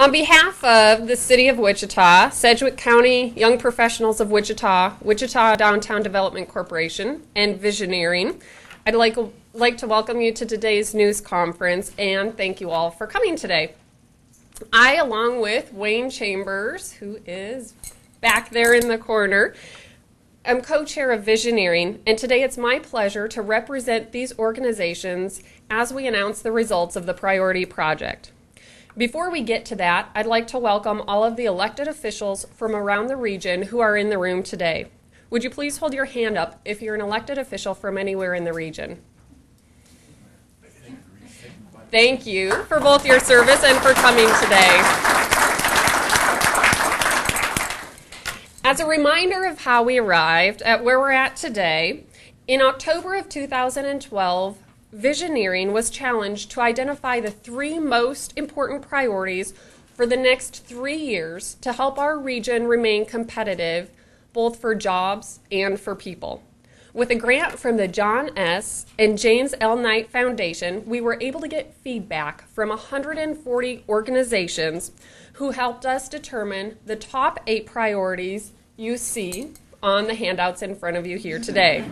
On behalf of the City of Wichita, Sedgwick County Young Professionals of Wichita, Wichita Downtown Development Corporation, and Visioneering, I'd like to welcome you to today's news conference and thank you all for coming today. I, along with Wayne Chambers, who is back there in the corner, I'm co-chair of Visioneering, and today it's my pleasure to represent these organizations as we announce the results of the priority project. Before we get to that, I'd like to welcome all of the elected officials from around the region who are in the room today. Would you please hold your hand up if you're an elected official from anywhere in the region? Thank you for both your service and for coming today. As a reminder of how we arrived at where we're at today, in October of 2012, Visioneering was challenged to identify the three most important priorities for the next 3 years to help our region remain competitive, both for jobs and for people. With a grant from the John S. and James L. Knight Foundation, we were able to get feedback from 140 organizations who helped us determine the top 8 priorities you see on the handouts in front of you here today.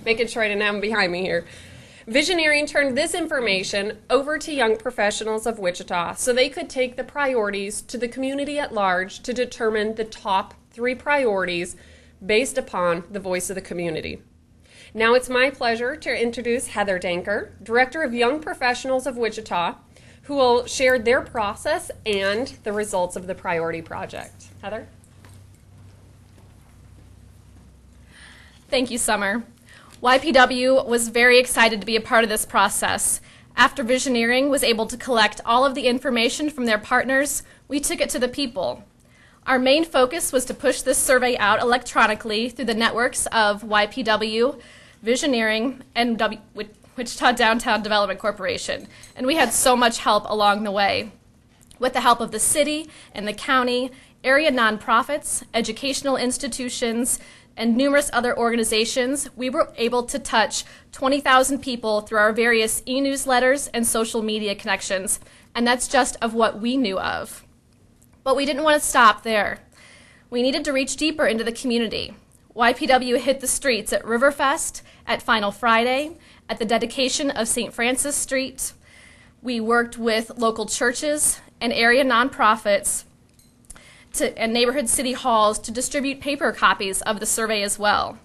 Making sure I didn't have them behind me here. Visioneering turned this information over to young professionals of Wichita so they could take the priorities to the community at large to determine the top 3 priorities based upon the voice of the community. Now it's my pleasure to introduce Heather Danker, Director of Young Professionals of Wichita, who will share their process and the results of the priority project. Heather? Thank you, Summer. YPW was very excited to be a part of this process. After Visioneering was able to collect all of the information from their partners, we took it to the people. Our main focus was to push this survey out electronically through the networks of YPW, Visioneering, and Wichita Downtown Development Corporation, and we had so much help along the way. With the help of the city and the county, area nonprofits, educational institutions, and numerous other organizations, we were able to touch 20,000 people through our various e-newsletters and social media connections, and that's just of what we knew of. But we didn't want to stop there. We needed to reach deeper into the community. YPW hit the streets at Riverfest, at Final Friday, at the dedication of St. Francis Street. We worked with local churches and area nonprofits and neighborhood city halls to distribute paper copies of the survey as well.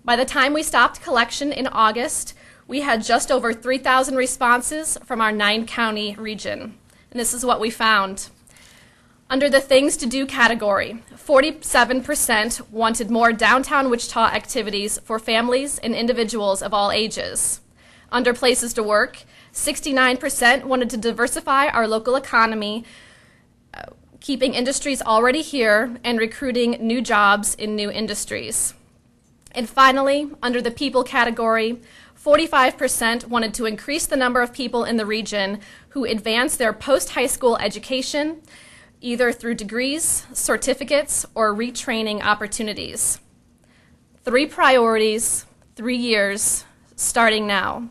By the time we stopped collection in August, we had just over 3,000 responses from our 9-county region. And this is what we found. Under the Things to Do category, 47% wanted more downtown Wichita activities for families and individuals of all ages. Under Places to Work, 69% wanted to diversify our local economy, keeping industries already here and recruiting new jobs in new industries. And finally, under the People category, 45% wanted to increase the number of people in the region who advance their post-high school education, either through degrees, certificates, or retraining opportunities. 3 priorities, 3 years, starting now.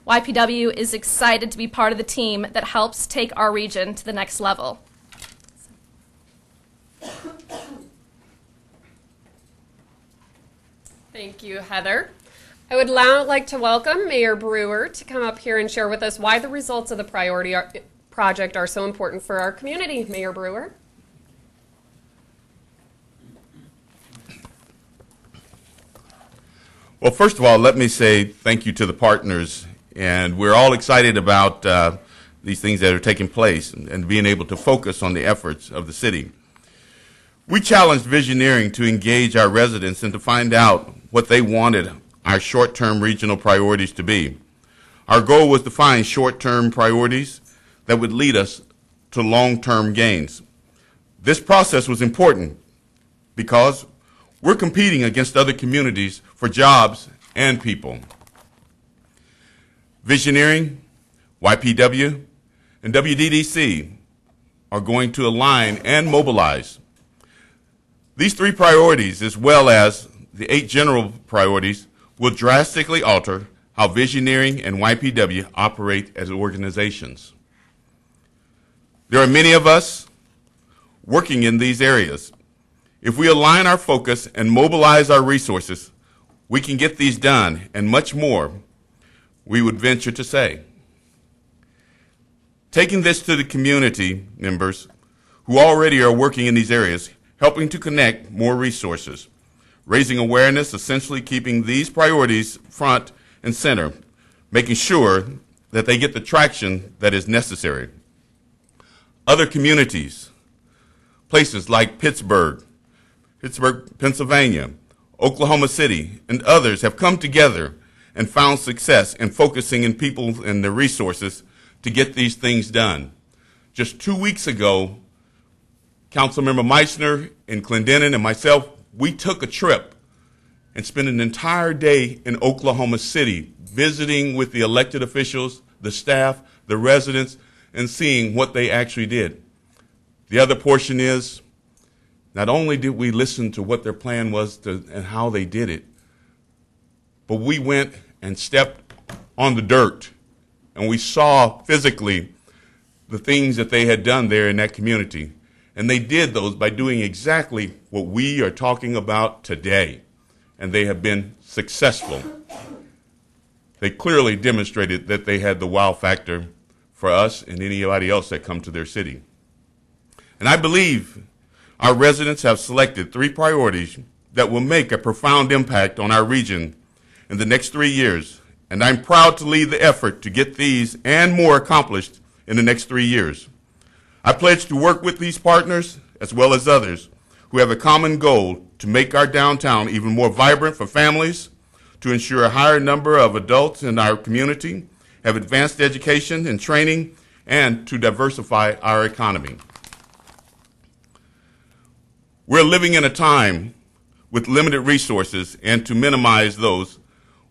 YPW is excited to be part of the team that helps take our region to the next level. Thank you, Heather. I would now like to welcome Mayor Brewer to come up here and share with us why the results of the priority project are so important for our community. Mayor Brewer. Well, first of all, let me say thank you to the partners, and we're all excited about these things that are taking place and being able to focus on the efforts of the city. We challenged Visioneering to engage our residents and to find out what they wanted our short-term regional priorities to be. Our goal was to find short-term priorities that would lead us to long-term gains. This process was important because we're competing against other communities for jobs and people. Visioneering, YPW, and WDDC are going to align and mobilize. These 3 priorities, as well as the 8 general priorities, will drastically alter how Visioneering and YPW operate as organizations. There are many of us working in these areas. If we align our focus and mobilize our resources, we can get these done and much more, we would venture to say. Taking this to the community members who already are working in these areas, helping to connect more resources, raising awareness, essentially keeping these priorities front and center, making sure that they get the traction that is necessary. Other communities, places like Pittsburgh, Pennsylvania, Oklahoma City, and others have come together and found success in focusing in people and their resources to get these things done. Just 2 weeks ago, Councilmember Meissner and Clendenin and myself, we took a trip and spent an entire day in Oklahoma City visiting with the elected officials, the staff, the residents, and seeing what they actually did. The other portion is, not only did we listen to what their plan was and how they did it, but we went and stepped on the dirt and we saw physically the things that they had done there in that community. And they did those by doing exactly what we are talking about today. And they have been successful. They clearly demonstrated that they had the wow factor for us and anybody else that come to their city. And I believe our residents have selected 3 priorities that will make a profound impact on our region in the next 3 years. And I'm proud to lead the effort to get these and more accomplished in the next 3 years. I pledge to work with these partners, as well as others, who have a common goal to make our downtown even more vibrant for families, to ensure a higher number of adults in our community have advanced education and training, and to diversify our economy. We're living in a time with limited resources, and to minimize those,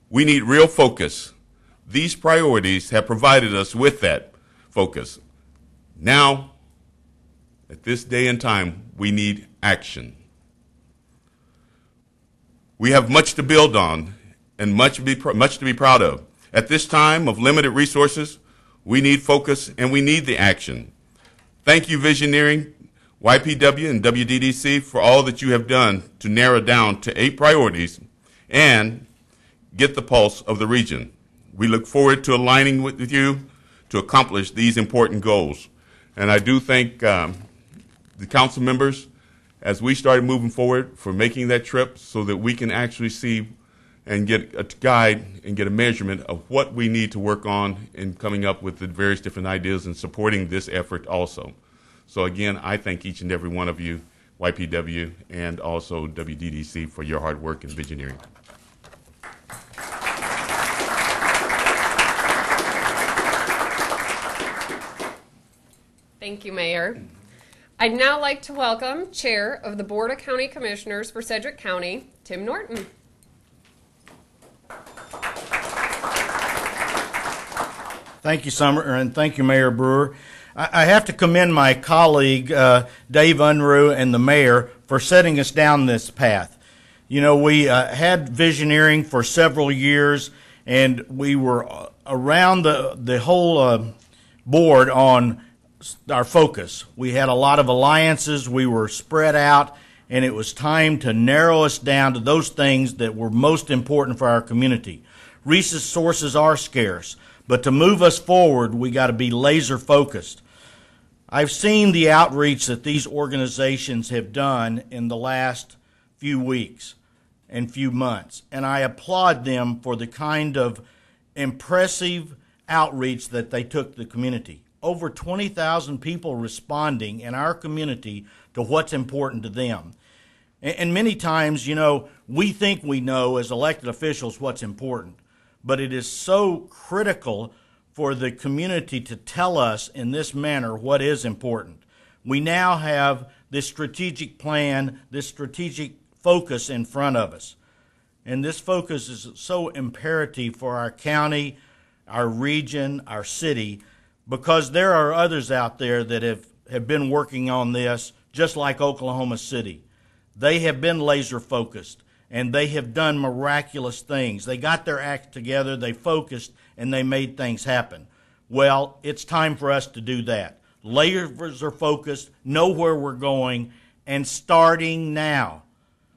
we need real focus. These priorities have provided us with that focus. Now, at this day and time, we need action. We have much to build on and much to be proud of. At this time of limited resources, we need focus and we need the action. Thank you, Visioneering, YPW, and WDDC for all that you have done to narrow down to 8 priorities and get the pulse of the region. We look forward to aligning with you to accomplish these important goals. And I do thank the council members as we started moving forward for making that trip so that we can actually see and get a guide and get a measurement of what we need to work on in coming up with the various different ideas and supporting this effort also. So again, I thank each and every one of you, YPW and also WDDC, for your hard work in Visioneering. Thank you, Mayor. I'd now like to welcome Chair of the Board of County Commissioners for Sedgwick County, Tim Norton. Thank you, Summer, and thank you, Mayor Brewer. I have to commend my colleague, Dave Unruh, and the mayor for setting us down this path. You know, we had Visioneering for several years, and we were around the whole board on our focus. We had a lot of alliances. We were spread out, and it was time to narrow us down to those things that were most important for our community. Resources are scarce, but to move us forward, we got to be laser focused. I've seen the outreach that these organizations have done in the last few weeks and few months, and I applaud them for the kind of impressive outreach that they took to the community. Over 20,000 people responding in our community to what's important to them. And many times, you know, we think we know as elected officials what's important, but it is so critical for the community to tell us in this manner what is important. We now have this strategic plan, this strategic focus in front of us. And this focus is so imperative for our county, our region, our city, because there are others out there that have been working on this, just like Oklahoma City. They have been laser focused, and they have done miraculous things. They got their act together, they focused, and they made things happen. Well, it's time for us to do that. layers are focused, know where we're going, and starting now.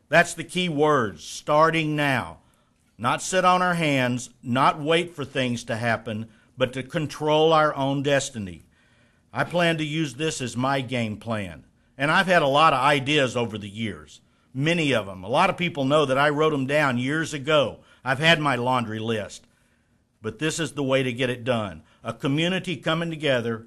That's the key words, starting now. Not sit on our hands, not wait for things to happen, but to control our own destiny. I plan to use this as my game plan. And I've had a lot of ideas over the years, many of them. A lot of people know that I wrote them down years ago. I've had my laundry list. But this is the way to get it done. A community coming together,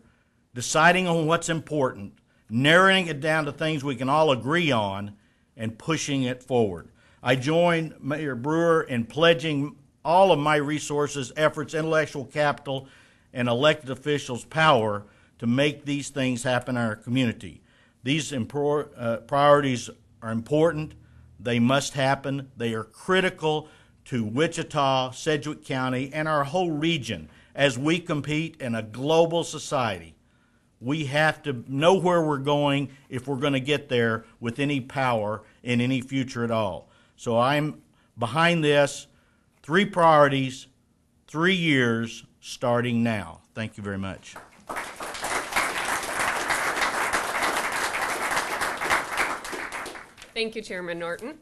deciding on what's important, narrowing it down to things we can all agree on, and pushing it forward. I join Mayor Brewer in pledging all of my resources, efforts, intellectual capital, and elected officials' power to make these things happen in our community. These priorities are important. They must happen. They are critical to Wichita, Sedgwick County, and our whole region as we compete in a global society. We have to know where we're going if we're going to get there with any power in any future at all. So I'm behind this. 3 priorities, 3 years, starting now. Thank you very much. Thank you, Chairman Norton.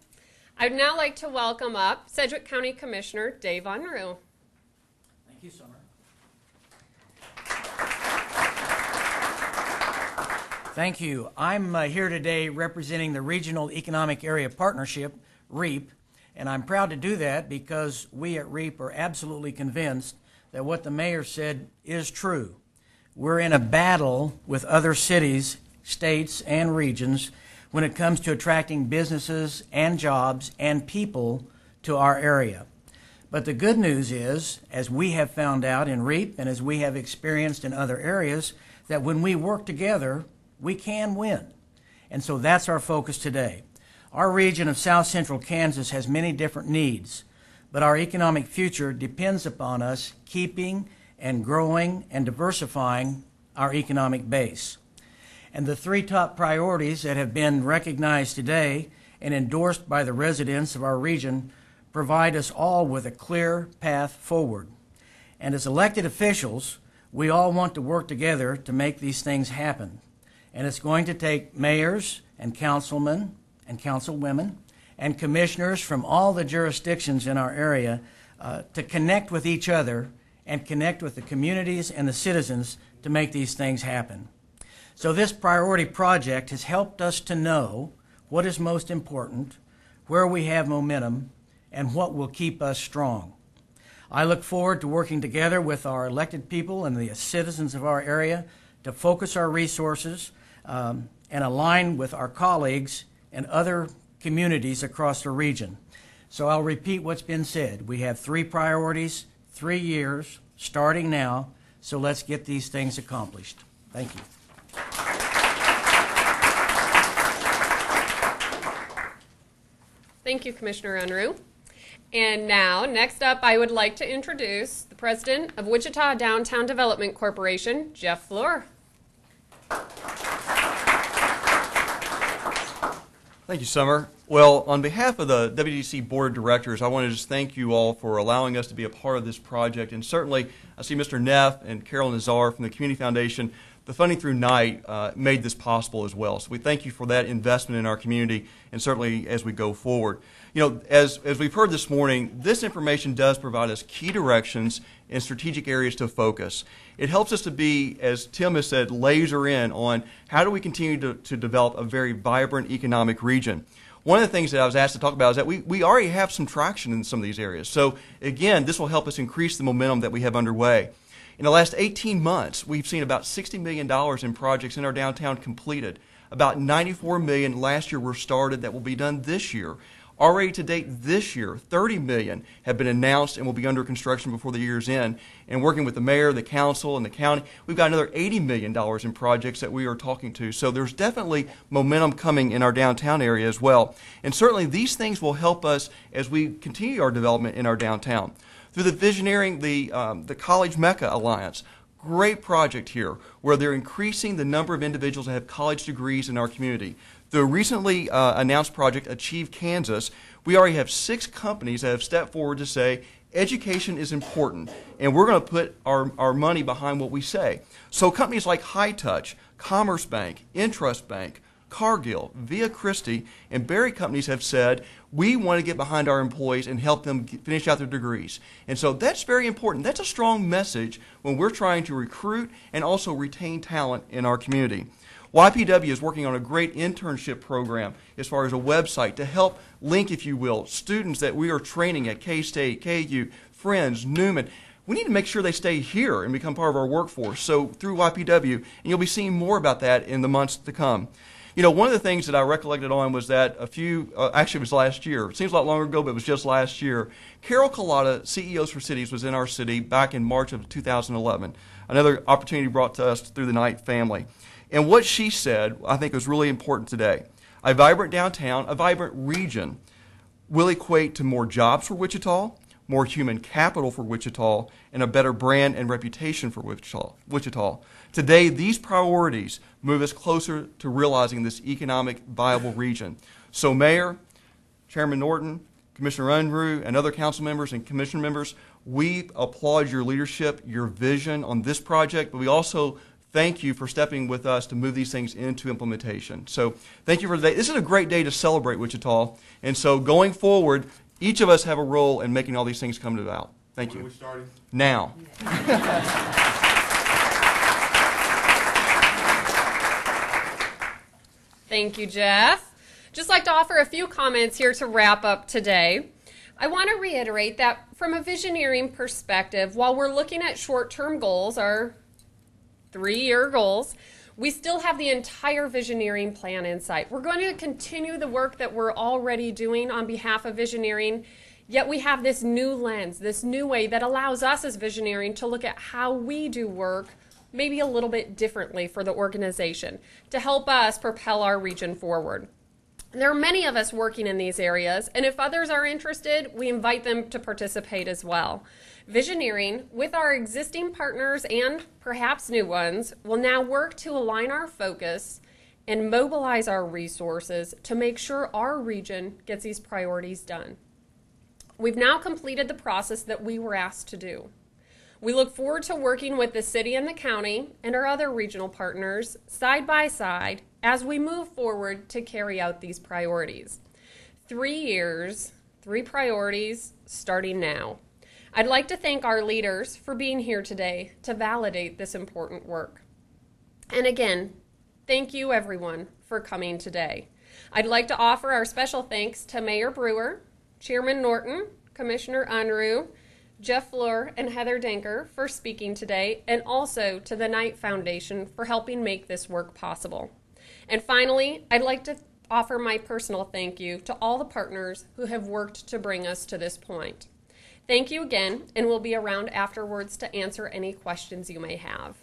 I'd now like to welcome up Sedgwick County Commissioner Dave Unruh. Thank you, Summer. Thank you. I'm here today representing the Regional Economic Area Partnership, REAP, and I'm proud to do that because we at REAP are absolutely convinced that what the mayor said is true. We're in a battle with other cities, states, and regions when it comes to attracting businesses and jobs and people to our area. But the good news is, as we have found out in REAP and as we have experienced in other areas, that when we work together, we can win. And so that's our focus today. Our region of South Central Kansas has many different needs, but our economic future depends upon us keeping and growing and diversifying our economic base. And the 3 top priorities that have been recognized today and endorsed by the residents of our region provide us all with a clear path forward. And as elected officials, we all want to work together to make these things happen. And it's going to take mayors and councilmen and councilwomen and commissioners from all the jurisdictions in our area to connect with each other and connect with the communities and the citizens to make these things happen. So this priority project has helped us to know what is most important, where we have momentum, and what will keep us strong. I look forward to working together with our elected people and the citizens of our area to focus our resources and align with our colleagues and other communities across the region. So I'll repeat what's been said. We have 3 priorities, 3 years, starting now, so let's get these things accomplished. Thank you. Thank you, Commissioner Unruh. And now, next up, I would like to introduce the President of Wichita Downtown Development Corporation, Jeff Floor. Thank you, Summer. Well, on behalf of the WDC Board of Directors, I want to just thank you all for allowing us to be a part of this project. And certainly, I see Mr. Neff and Carol Nazar from the Community Foundation. The funding through Knight made this possible as well. So we thank you for that investment in our community, and certainly as we go forward. You know, as we've heard this morning, this information does provide us key directions and strategic areas to focus. It helps us to be, as Tim has said, laser in on how do we continue to develop a very vibrant economic region. One of the things that I was asked to talk about is that we already have some traction in some of these areas. So again, this will help us increase the momentum that we have underway. In the last 18 months, we've seen about $60 million in projects in our downtown completed. About $94 million last year were started that will be done this year. Already to date this year, $30 million have been announced and will be under construction before the year's end. And working with the mayor, the council, and the county, we've got another $80 million in projects that we are talking to. So there's definitely momentum coming in our downtown area as well. And certainly these things will help us as we continue our development in our downtown. Through the Visioneering, the College Mecca Alliance, great project here where they're increasing the number of individuals that have college degrees in our community. The recently announced project, Achieve Kansas, we already have 6 companies that have stepped forward to say education is important, and we're going to put our money behind what we say. So companies like High Touch, Commerce Bank, Intrust Bank, Cargill, Via Christi, and Berry companies have said, we want to get behind our employees and help them finish out their degrees. And so that's very important. That's a strong message when we're trying to recruit and also retain talent in our community. YPW is working on a great internship program as far as a website to help link, if you will, students that we are training at K-State, KU, Friends, Newman. We need to make sure they stay here and become part of our workforce. So through YPW, and you'll be seeing more about that in the months to come. You know, one of the things that I recollected on was that actually it was last year. It seems a lot longer ago, but it was just last year. Carol Collada, CEOs for Cities, was in our city back in March of 2011. Another opportunity brought to us through the Knight family. And what she said, I think, was really important today. A vibrant downtown, a vibrant region will equate to more jobs for Wichita, more human capital for Wichita, and a better brand and reputation for Wichita. Today, these priorities move us closer to realizing this economic viable region. So Mayor, Chairman Norton, Commissioner Unruh, and other council members and commission members, we applaud your leadership, your vision on this project, but we also thank you for stepping with us to move these things into implementation. So thank you for today. This is a great day to celebrate Wichita, and so going forward, each of us have a role in making all these things come about. Thank you. When are we starting? Now. Thank you, Jeff. Just like to offer a few comments here to wrap up today. I want to reiterate that from a Visioneering perspective, while we're looking at short-term goals, our 3-year goals, we still have the entire Visioneering plan in sight. We're going to continue the work that we're already doing on behalf of Visioneering, yet we have this new lens, this new way that allows us as Visioneering to look at how we do work maybe a little bit differently for the organization to help us propel our region forward. There are many of us working in these areas, and if others are interested, we invite them to participate as well. Visioneering, with our existing partners and perhaps new ones, will now work to align our focus and mobilize our resources to make sure our region gets these priorities done. We've now completed the process that we were asked to do. We look forward to working with the city and the county and our other regional partners side by side as we move forward to carry out these priorities. 3 years, 3 priorities, starting now. I'd like to thank our leaders for being here today to validate this important work. And again, thank you everyone for coming today. I'd like to offer our special thanks to Mayor Brewer, Chairman Norton, Commissioner Unruh, Jeff Fleur, and Heather Denker for speaking today, and also to the Knight Foundation for helping make this work possible. And finally, I'd like to offer my personal thank you to all the partners who have worked to bring us to this point. Thank you again, and we'll be around afterwards to answer any questions you may have.